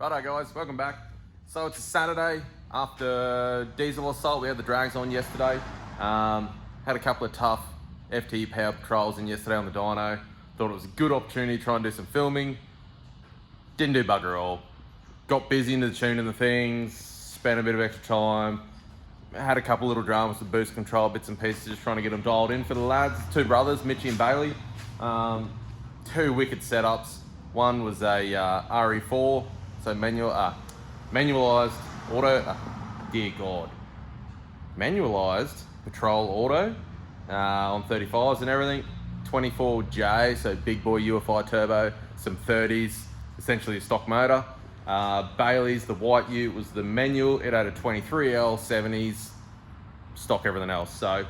Righto guys, welcome back. So it's a Saturday after diesel assault. We had the drags on yesterday. Had a couple of tough FT power patrols in yesterday on the dyno. Thought it was a good opportunity to try and do some filming. Didn't do bugger all. Got busy into the tuning of things, spent a bit of extra time. Had a couple little dramas with boost control, bits and pieces, just trying to get them dialed in for the lads. Two brothers, Mitchie and Bailey. Two wicked setups. One was a RE4, so manualized auto, dear God. Manualized patrol auto on 35s and everything. 24J, so big boy UFI turbo, some 30s, essentially a stock motor. Bailey's, the white ute, was the manual. It had a 23L, 70s, stock everything else. So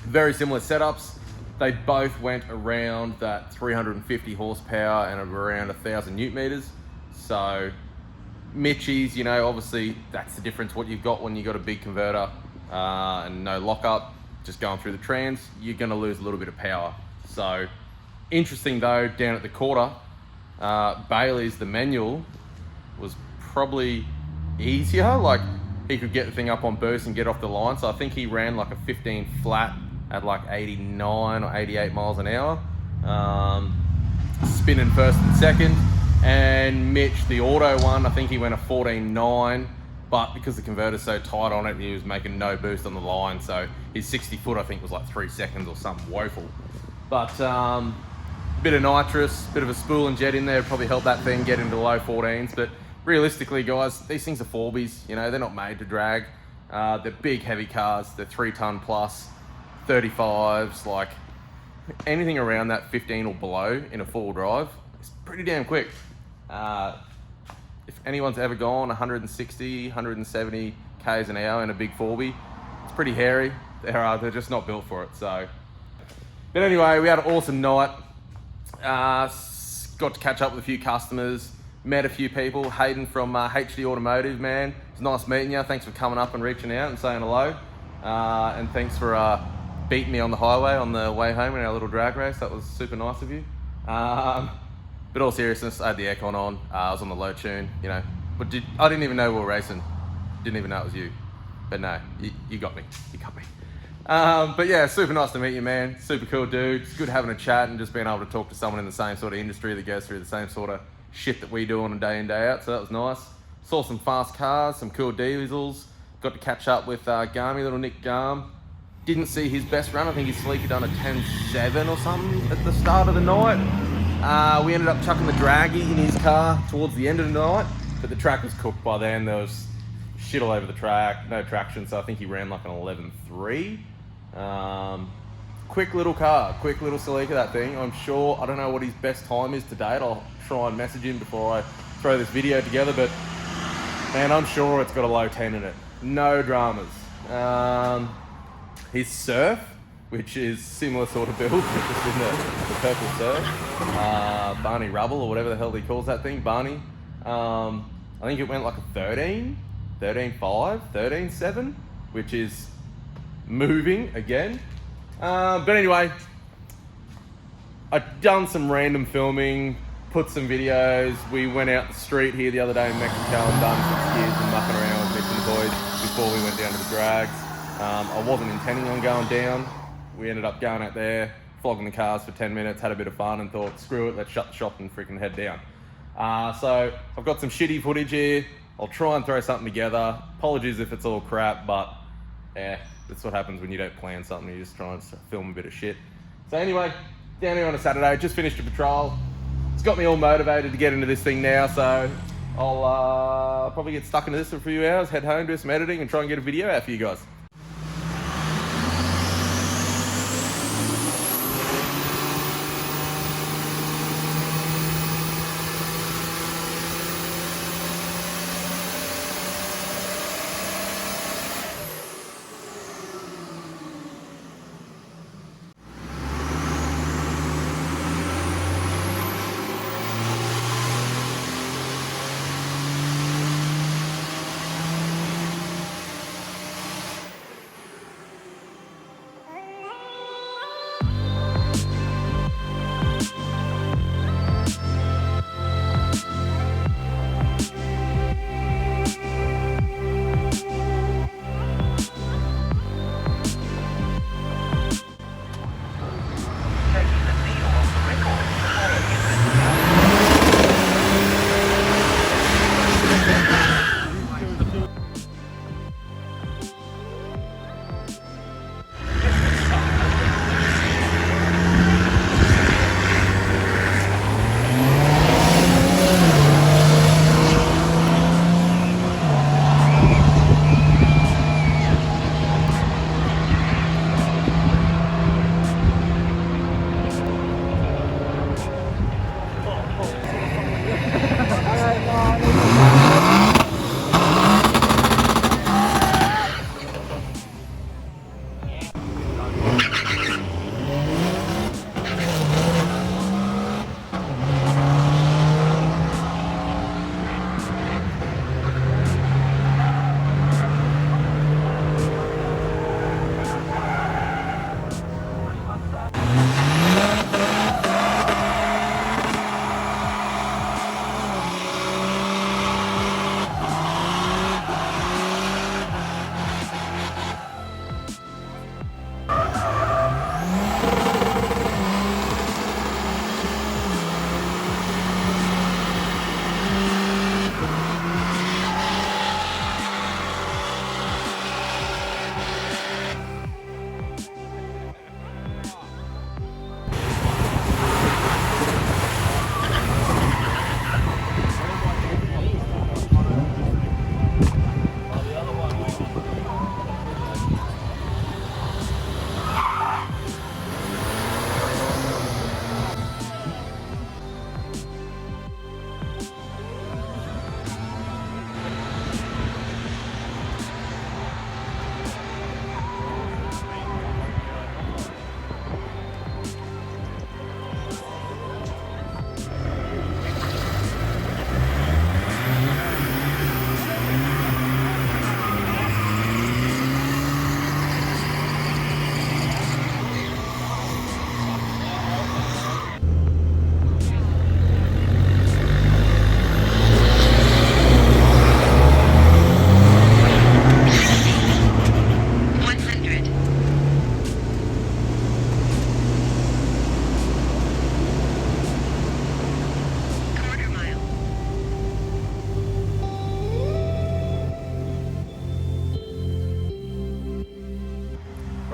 very similar setups. They both went around that 350 horsepower and around 1,000 newton meters. So Mitchie's, you know, obviously that's the difference. What you've got when you got a big converter and no lockup, just going through the trans, you're going to lose a little bit of power. So interesting though, down at the quarter, Bailey's, the manual, was probably easier. Like he could get the thing up on boost and get off the line. So I think he ran like a 15 flat at like 89 or 88 miles an hour, spinning first and second. And Mitch, the auto one, I think he went a 14.9, but because the converter's so tight on it, he was making no boost on the line. So his 60 foot, I think, was like 3 seconds or something woeful. But bit of nitrous, bit of a spool and jet in there, probably helped that thing get into the low 14s. But realistically, guys, these things are 4Bs, you know, they're not made to drag. They're big, heavy cars, they're 3 ton plus, 35s, like anything around that 15 or below in a four-wheel drive is pretty damn quick. If anyone's ever gone 160, 170 Ks an hour in a big 4B, it's pretty hairy. They're just not built for it. So, but anyway, we had an awesome night. Got to catch up with a few customers, met a few people. Hayden from HD Automotive, man, it's nice meeting you. Thanks for coming up and reaching out and saying hello. And thanks for beating me on the highway on the way home in our little drag race. That was super nice of you. But all seriousness, I had the aircon on. I was on the low tune, you know. But I didn't even know we were racing. Didn't even know it was you. But no, you got me. You got me. But yeah, super nice to meet you, man. Super cool dude. It's good having a chat and just being able to talk to someone in the same sort of industry that goes through the same sort of shit that we do on a day in, day out. So that was nice. Saw some fast cars, some cool diesels. Got to catch up with Garmy, little Nick Garm. Didn't see his best run. I think his Celica done a 10.7 or something at the start of the night. We ended up chucking the Draggy in his car towards the end of the night, but the track was cooked by then. There was shit all over the track, no traction, so I think he ran like an 11.3. Quick little car, quick little Celica, that thing. I'm sure, I don't know what his best time is to date. I'll try and message him before I throw this video together, but man, I'm sure it's got a low 10 in it. No dramas. His Surf, which is similar sort of build, just in the purple Surf. Barney Rubble, or whatever the hell he calls that thing, Barney. I think it went like a 13, 13.5, 13.7, which is moving again. But anyway, I've done some random filming, put some videos. We went out the street here the other day in Mexico and done some skids and mucking around with Mitch and the boys before we went down to the drags. I wasn't intending on going down. We ended up going out there, flogging the cars for 10 minutes, had a bit of fun and thought, screw it, let's shut the shop and freaking head down. So I've got some shitty footage here. I'll try and throw something together. Apologies if it's all crap, but yeah, that's what happens when you don't plan something. You just try and film a bit of shit. So anyway, down here on a Saturday, just finished a patrol. It's got me all motivated to get into this thing now, so I'll probably get stuck into this for a few hours, head home, do some editing and try and get a video out for you guys.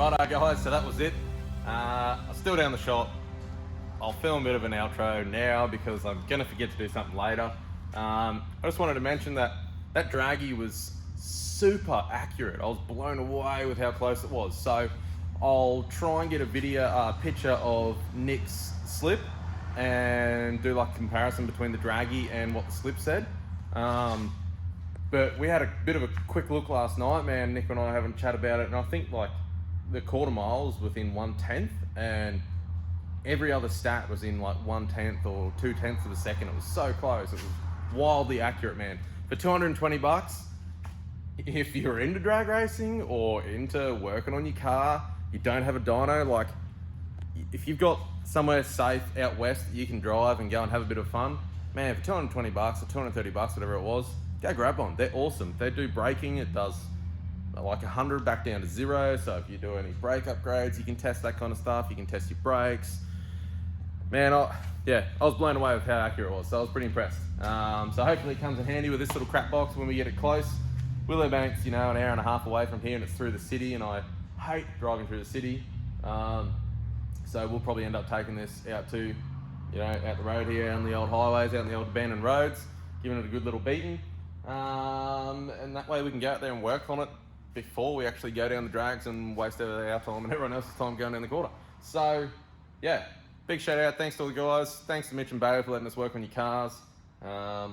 Righto guys, so that was it. I'm still down the shop. I'll film a bit of an outro now because I'm gonna forget to do something later. I just wanted to mention that Draggy was super accurate. I was blown away with how close it was. So I'll try and get a picture of Nick's slip and do like a comparison between the Draggy and what the slip said. But we had a bit of a quick look last night, man. Nick and I having a chat about it, and I think like the quarter mile was within 1/10, and every other stat was in like 1/10 or 2/10 of a second. It was so close. It was wildly accurate, man. For 220 bucks, if you're into drag racing or into working on your car, you don't have a dyno, like if you've got somewhere safe out west that you can drive and go and have a bit of fun, man, for 220 bucks or 230 bucks, whatever it was, go grab one. They're awesome. They do braking. It does like 100 back down to 0. So if you do any brake upgrades, you can test that kind of stuff. You can test your brakes. Man, I was blown away with how accurate it was. So I was pretty impressed. So hopefully it comes in handy with this little crap box when we get it close. Willowbank's, an hour and a half away from here, and it's through the city, and I hate driving through the city. So we'll probably end up taking this out to, out the road here, on the old highways, out on the old abandoned roads, giving it a good little beating. And that way we can go out there and work on it before we actually go down the drags and waste our time and everyone else's time going down the quarter. So yeah, big shout out, thanks to all the guys, thanks to Mitch and Bailey for letting us work on your cars. I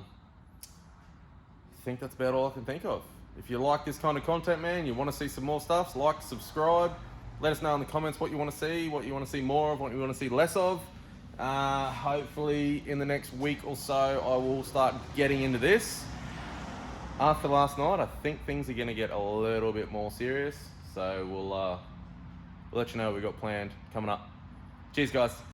think that's about all I can think of. If you like this kind of content, man, you want to see some more stuff, like, subscribe, let us know in the comments what you want to see, what you want to see more of, what you want to see less of. Hopefully in the next week or so I will start getting into this. After last night, I think things are going to get a little bit more serious. So we'll let you know what we've got planned coming up. Cheers, guys.